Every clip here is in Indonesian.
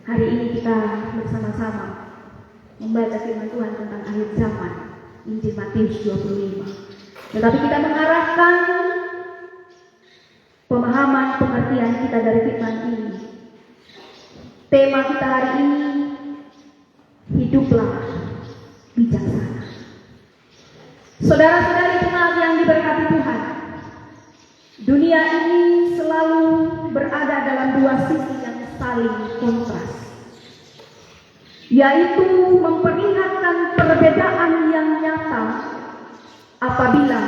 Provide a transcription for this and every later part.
Hari ini kita bersama-sama membaca firman Tuhan tentang akhir zaman, Injil Matius 25. Tetapi kita mengarahkan pemahaman pengertian kita dari firman ini. Tema kita hari ini, hiduplah bijaksana. Saudara-saudari jemaat yang diberkati Tuhan, dunia ini selalu berada dalam dua sisi yang saling kontras, yaitu memperlihatkan perbedaan yang nyata apabila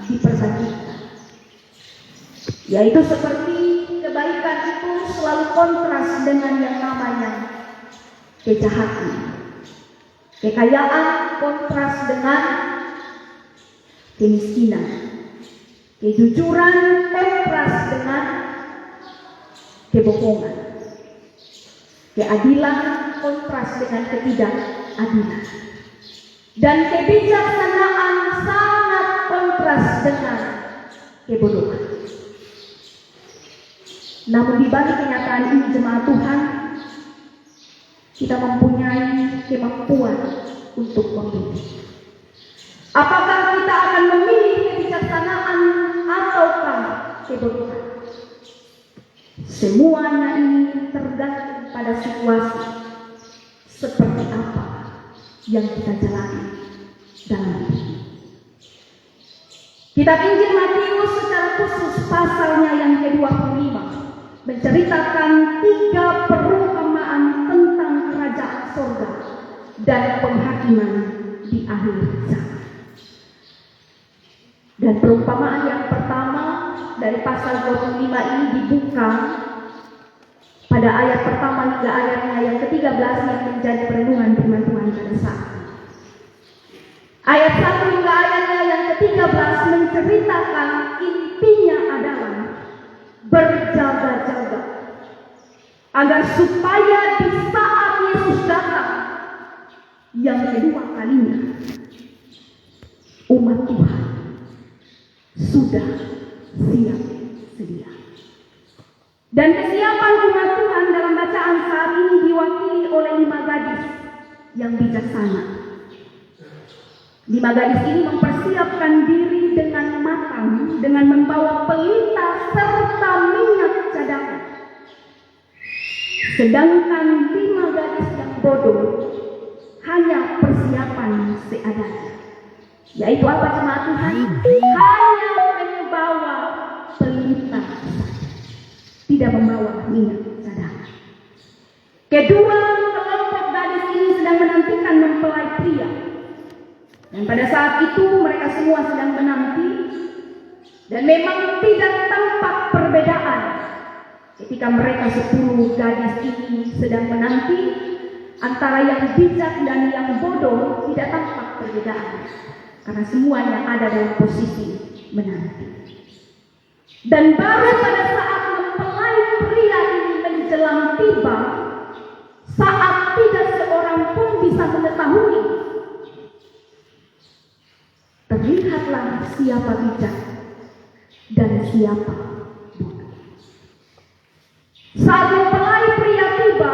diperbandingkan, yaitu seperti kebaikan itu selalu kontras dengan yang namanya kejahatan, kekayaan kontras dengan kemiskinan, kejujuran kontras dengan kebohongan, keadilan kontras dengan ketidakadilan, dan kebijaksanaan sangat kontras dengan kebodohan. Namun di balik kenyataan ini jemaat Tuhan, kita mempunyai kemampuan untuk memilih. Apakah kita akan memilih kebijaksanaan ataukah kebodohan? Semuanya ini tergantung pada situasi seperti apa yang kita jalani dalam hidup. Kitab Injil Matius secara khusus pasalnya yang ke-25 menceritakan 3 perumpamaan tentang kerajaan surga dan penghakiman di akhir zaman. Dan perumpamaan yang pertama dari pasal 25 ini dibuka pada ayat pertama hingga ayatnya yang ke-13 yang menjadi perenungan firman Tuhan pada saat ini. Ayat 1 hingga ayatnya yang ke-13 menceritakan intinya adalah berjaga-jaga agar supaya di saat Yesus datang yang kedua kalinya, umat Tuhan sudah siap sedia. Dan kesiapan umat Tuhan dalam bacaan saat ini diwakili oleh 5 gadis yang bijaksana. 5 gadis ini mempersiapkan diri dengan matang dengan membawa pelita serta minyak cadangan. Sedangkan 5 gadis yang bodoh hanya persiapan seadanya. Yaitu apa jemaat Tuhan? Hanya membawa pelita, tidak membawa minyak cadangan. Kedua kelompok gadis ini sedang menantikan mempelai pria. Dan pada saat itu mereka semua sedang menanti. Dan memang tidak tampak perbedaan ketika mereka 10 gadis ini sedang menanti. Antara yang bijak dan yang bodoh tidak tampak perbedaan, karena semuanya ada dalam posisi menanti. Dan baru pada saat mempelai pria ini menjelang tiba, saat tidak seorang pun bisa mengetahui, terlihatlah siapa bijak dan siapa bodoh. Saat mempelai pria tiba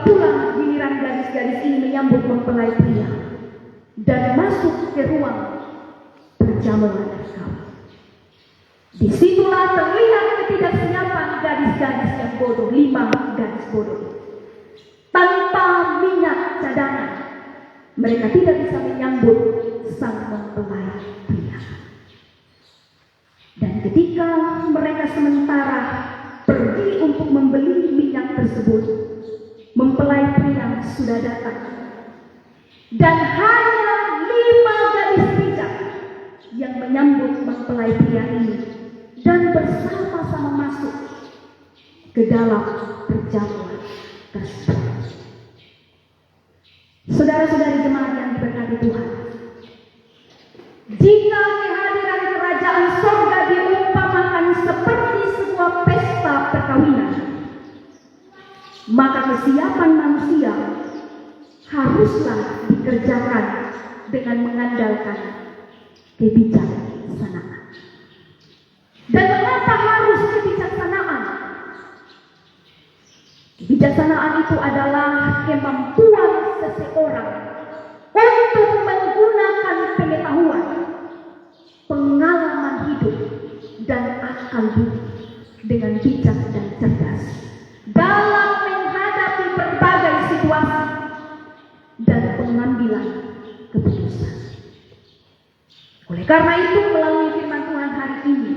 pula giliran gadis-gadis ini menyambut mempelai pria dan masuk ke ruang perjamuan perkawin. Disitulah terlihat ketidaksiapan gadis-gadis yang bodoh, 5 gadis bodoh. Tanpa minyak cadangan, mereka tidak bisa menyambut sang mempelai pria. Dan ketika mereka sementara pergi untuk membeli minyak tersebut, mempelai pria sudah datang. Dan hanya 5 gadis bijak yang menyambut mempelai pria ini dan bersama-sama masuk ke dalam perjamuan tersebut. Saudara-saudari jemaat yang diberkati Tuhan, jika kehadiran kerajaan surga diumpamakan seperti sebuah pesta perkawinan, maka kesiapan manusia haruslah dikerjakan dengan mengandalkan kebijaksanaan. Dan mengapa harus kebijaksanaan? Kebijaksanaan itu adalah kemampuan seseorang untuk menggunakan pengetahuan, pengalaman hidup, dan akal budi dengan bijak dan cerdas dalam menghadapi berbagai situasi dan pengambilan keputusan. Oleh karena itu, melalui firman Tuhan hari ini,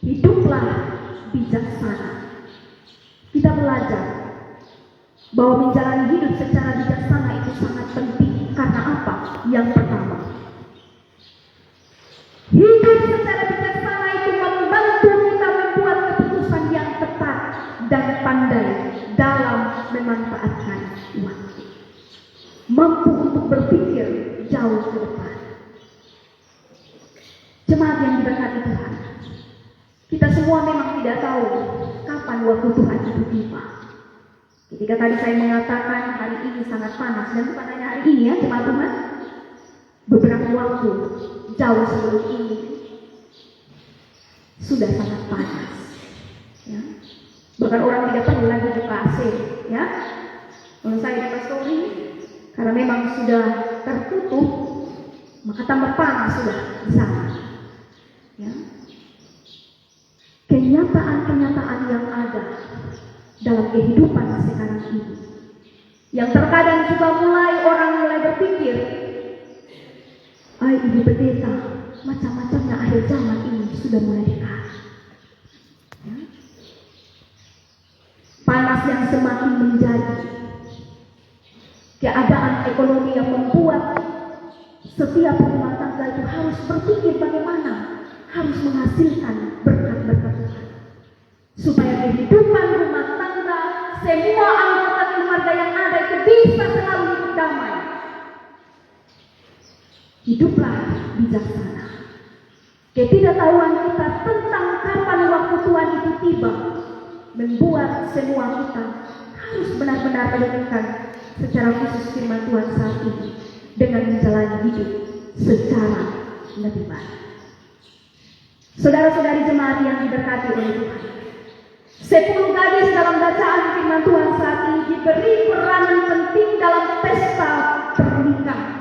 hiduplah bijaksana. Kita belajar bahwa menjalani hidup secara bijaksana itu sangat penting. Karena apa? Yang pertama, hidup secara bijaksana itu membantu kita membuat keputusan yang tepat dan pandai dalam memanfaatkan waktu. Mampu untuk berpikir jauh ke depan. Jemaat yang diberkati Tuhan, kita semua memang tidak tahu kapan waktu Tuhan itu tiba. Ketika tadi saya mengatakan hari ini sangat panas, dan bukan hanya hari ini ya jemaat Tuhan, beberapa waktu jauh sebelum ini sudah sangat panas. Ya. Bahkan orang tidak perlu lagi buka AC, ya. Kalau saya di pastori, karena memang sudah tertutup, maka tambah panas sudah di sana. Ya. Kenyataan-kenyataan yang ada dalam kehidupan sekarang ini, yang terkadang juga orang mulai berpikir, ibu pendeta, macam-macamnya akhir zaman ini sudah mulai dekat. Ya. Panas yang semakin menjadi, keadaan ekonomi yang membuat setiap rumah tangga itu harus berpikir bagaimana harus menghasilkan berkat-berkat Tuhan, supaya kehidupan rumah tangga, semua anggota keluarga yang ada itu bisa selalu hidup damai. Hiduplah bijaksana. Ketidaktahuan kita tentang kapan waktu Tuhan itu tiba membuat semua kita harus benar-benar mendengarkan secara khusus firman Tuhan saat ini dengan menjalani hidup secara lebih baik. Saudara-saudari jemaat yang diberkati oleh Tuhan, 10 gadis dalam bacaan firman Tuhan saat ini diberi peranan penting dalam pesta pernikahan.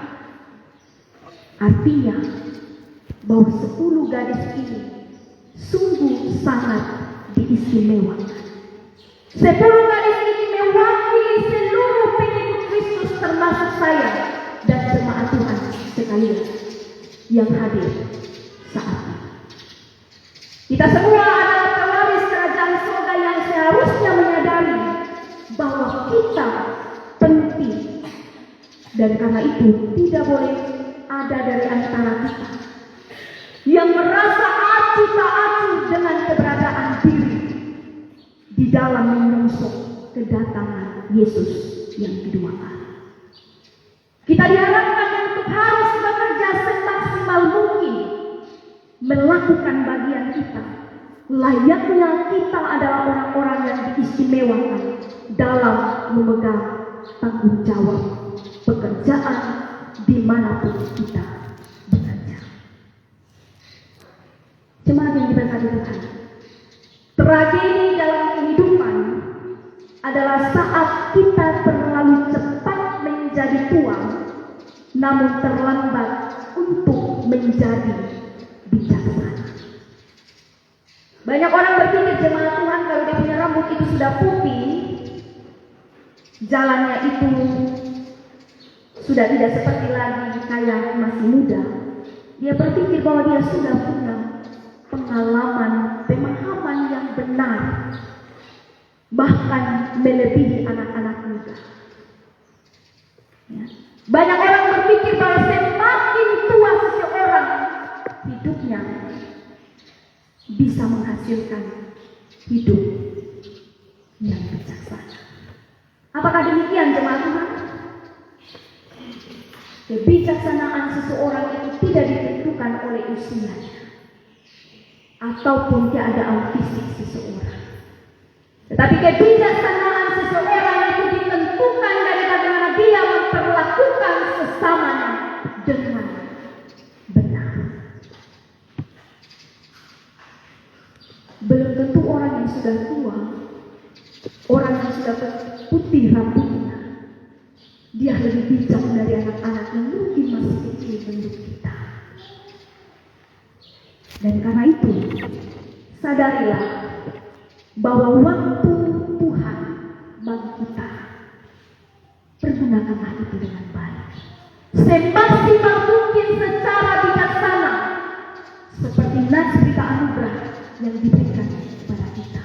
Artinya bahwa 10 gadis ini sungguh sangat diistimewakan. 10 gadis ini mewakili seluruh pengikut Kristus, termasuk saya dan jemaat Tuhan sekalian yang hadir saat ini. Kita semua adalah pewaris kerajaan surga yang seharusnya menyadari bahwa kita penting, dan karena itu tidak boleh ada dari antara kita yang merasa acuh tak acuh dengan keberadaan diri di dalam menyongsong kedatangan Yesus yang kedua kali. Kita diharapkan untuk harus bekerja semaksimal mungkin melakukan bagian kita. Layaknya kita adalah orang-orang yang diistimewakan dalam memegang tanggung jawab pekerjaan dimanapun kita bekerja. Jemaat yang diberkati Tuhan, tragedi dalam kehidupan adalah saat kita terlalu cepat menjadi tua, namun terlambat untuk menjadi bijaksana. Banyak orang berpikir jemaat Tuhan kalau dia punya rambut itu sudah putih, jalannya itu sudah tidak seperti lagi kayak masih muda. Dia berpikir bahwa dia sudah punya pengalaman, pemahaman yang benar, bahkan melebihi anak-anak muda. Ya. Banyak orang berpikir bahwa semakin tua seseorang, hidupnya bisa menghasilkan hidup yang bijaksana. Apakah demikian jemaat Tuhan? Kebijaksanaan seseorang itu tidak ditentukan oleh usianya ataupun keadaan fisik seseorang, tetapi kebijaksanaan seseorang itu ditentukan dari bagaimana dia memperlakukan sesamanya dengan benar. Belum tentu orang yang sudah tua, orang yang sudah putih rambutnya. Dia lebih bijak dari anak-anak yang mungkin masih kecil menurut kita. Dan karena itu, sadarilah bahwa waktu Tuhan bagi kita, pergunakanlah itu dengan baik. Semaksimal mungkin secara bijaksana, seperti nas berita anugerah yang diberikan kepada kita.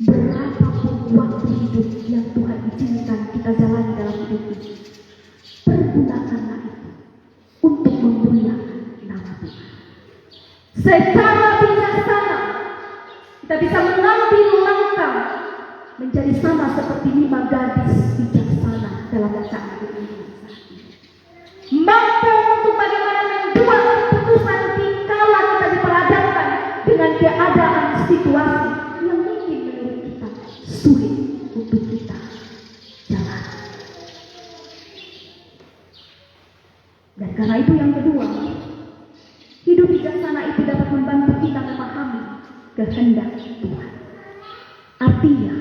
Berapapun waktu hidup yang Tuhan izinkan kita jalani dalam hidup ini, pergunakanlah itu untuk memuliakan nama Tuhan. Secara bijaksana, kita bisa mengambil langkah menjadi sama seperti 5 gadis bijaksana dalam bacaan ini. Mampu untuk bagaimana membuat keputusan dikala kita diperhadapkan dengan keadaan situasi yang mungkin menurut kita sulit untuk kita jalani. Dan karena itu yang kedua, hidup bijaksana itu dapat membantu kita memahami kehendak Tuhan. Artinya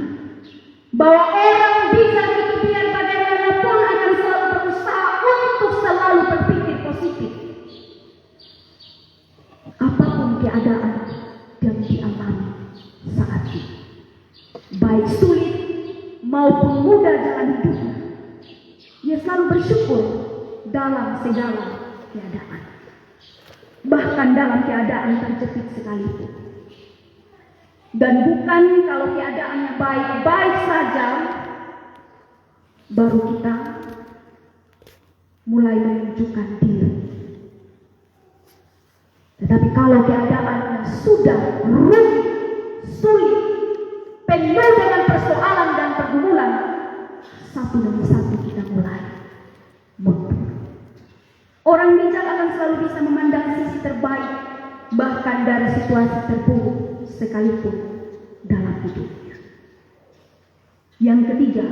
bahwa orang bijak itu biar bagaimanapun akan selalu berusaha untuk selalu berpikir positif. Apapun keadaan yang dialami saat ini, baik sulit maupun mudah dalam hidupnya, ia selalu bersyukur dalam segala keadaan, bahkan dalam keadaan terjepit sekalipun. Dan bukan kalau keadaannya baik-baik saja, baru kita mulai menunjukkan diri. Tetapi kalau keadaannya sudah rumit, sulit, penuh dengan persoalan dan pergumulan, satu demi satu kita mulai mundur. Orang bijak akan selalu bisa memandang sisi terbaik, bahkan dari situasi terburuk sekalipun dalam hidupnya. Yang ketiga,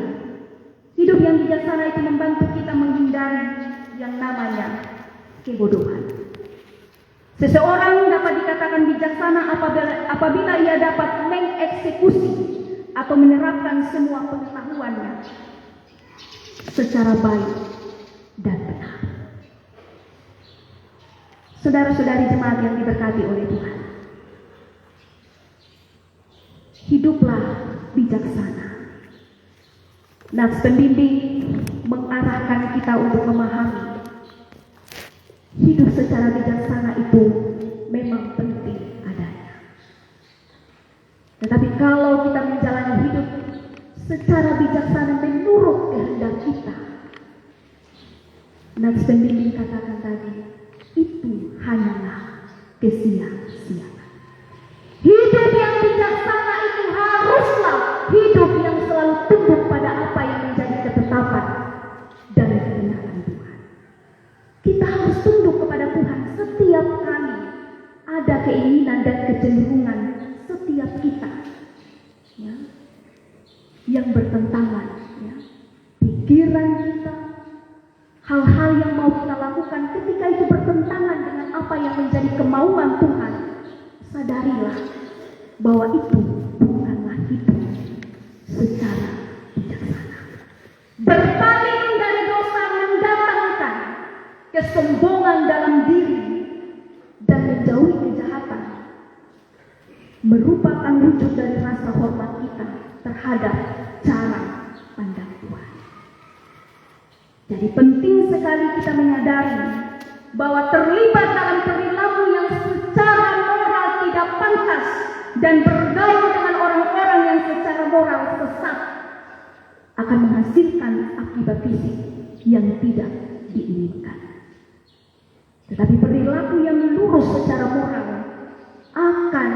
hidup yang bijaksana itu membantu kita menghindari yang namanya kebodohan. Seseorang dapat dikatakan bijaksana apabila ia dapat mengeksekusi atau menerapkan semua pengetahuannya secara baik dan benar. Saudara-saudari jemaat yang diberkati oleh Tuhan, hiduplah bijaksana. Nats pembimbing mengarahkan kita untuk memahami hidup secara bijaksana itu memang penting adanya. Tetapi kalau kita menjalani hidup secara bijaksana menurut kehendak kita, Nats pembimbing katakan tadi, itu hanyalah kesia-siaan. Hidup yang bijaksana itu haruslah hidup yang selalu tunduk pada apa yang menjadi ketetapan dan kebenaran Tuhan. Kita harus tunduk kepada Tuhan setiap kali ada keinginan dan kecenderungan setiap kita, ya, yang bertentangan, ya, pikiran kita, hal-hal yang mau kita lakukan ketika itu bertentangan dengan apa yang menjadi kemauan Tuhan. Sadarilah bahwa itu bukanlah hidup secara bijaksana. Berpaling dari dosa mendatangkan kesombongan dalam diri dan menjauhi kejahatan merupakan wujud dari rasa hormat kita terhadap cara pandang Tuhan. Jadi penting sekali kita menyadari bahwa terlibat dalam perilaku yang secara moral tidak pantas dan bergaul dengan orang-orang yang secara moral sesat akan menghasilkan akibat fisik yang tidak diinginkan. Tetapi perilaku yang lurus secara moral akan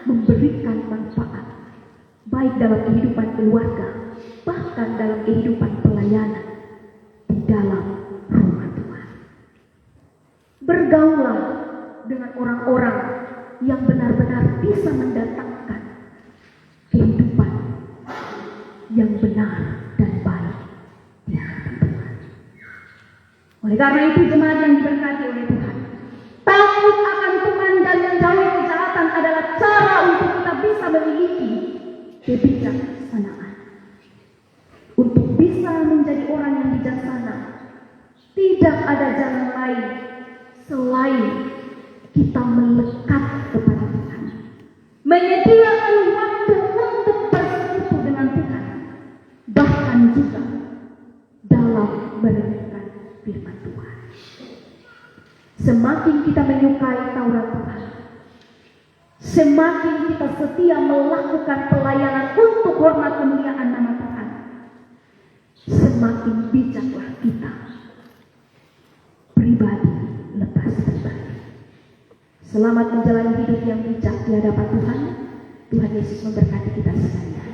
memberikan manfaat baik dalam kehidupan keluarga, bahkan dalam kehidupan pelayanan di dalam rumah Tuhan. Bergaulah dengan orang-orang yang benar-benar bisa mendatangkan kehidupan yang benar dan baik di hadapan Tuhan. Oleh karena itu, jemaat yang diberkati oleh Tuhan, takut akan Tuhan dan menjauhi kejahatan adalah cara untuk kita bisa bisa memiliki kebijaksanaan. Untuk bisa menjadi orang yang bijaksana, tidak ada jalan lain selain kita melekat kepada Tuhan, menyediakan waktu untuk bersekutu dengan Tuhan, bahkan juga dalam merenungkan firman Tuhan. Semakin kita menyukai Taurat Tuhan, semakin kita setia melakukan pelayanan untuk hormat kemuliaan nama Tuhan, semakin bijaklah kita pribadi lepas pribadi. Selamat menjalani hidup yang bijak di hadapan Tuhan. Tuhan Yesus memberkati kita sekalian.